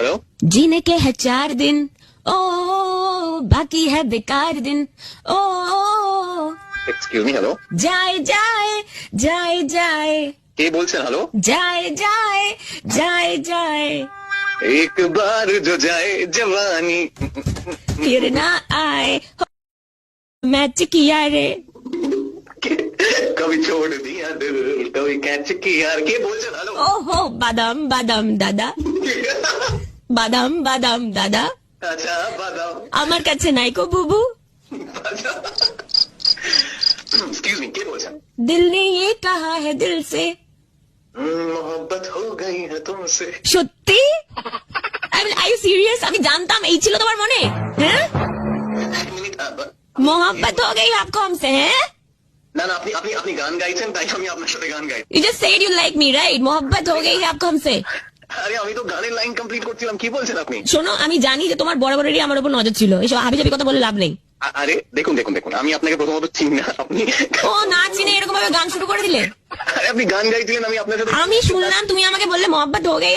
Hello. जीने के है 4 दिन, ओ बाकी है बेकार दिन, ओ एक्सक्यूज मी, हेलो। जाए जाए जाए जाए কে বলছেন? হ্যালো। जाए जाए जाए जाए एक बार जो जाए जवानी। फिर ना आए। मैच किया रे। कभी छोड़ दिया दिल, कभी कैच किया। কে বলছেন? হ্যালো। ओहो बादाम बादाम दादा, বাদাম বাদাম দাদা, আচ্ছা বাদাম। আমার কাছে নাই কো বুবু। एक्सक्यूज मी, কে বলছেন? दिल ने ये कहा है दिल से। मोहब्बत हो गई है तुमसे। সত্যি? I U serious? আমি জানতাম এই ছিল তোমার মনে। হ্যাঁ, এক মিনিট। मोहब्बत हो गई आपको हमसे, हैं? না না, আপনি আপনি আপনি গান গাইছেন, তাই আমি আপনার সাথে গান গাই। You just said you like me, right? मोहब्बत हो गई है आपको हमसे। আরে আমি তো গানের লাইন কমপ্লিট করছিলাম, কি বলছেন আপনি? শোনো, আমি জানি যে তোমার বরাবরেরই আমার উপর নজর ছিল, এসব হাবিজাবি কথা বলে লাভ নেই। আরে দেখুন দেখুন দেখুন, আমি আপনাকে প্রথমত চিনি না। আপনি ও না চিনে এরকম ভাবে গান শুরু করে দিলে? আরে আপনি গান গাইছিলেন, আমি আপনার সাথে আমি শুনলাম তুমি আমাকে বললে मोहब्बत हो गई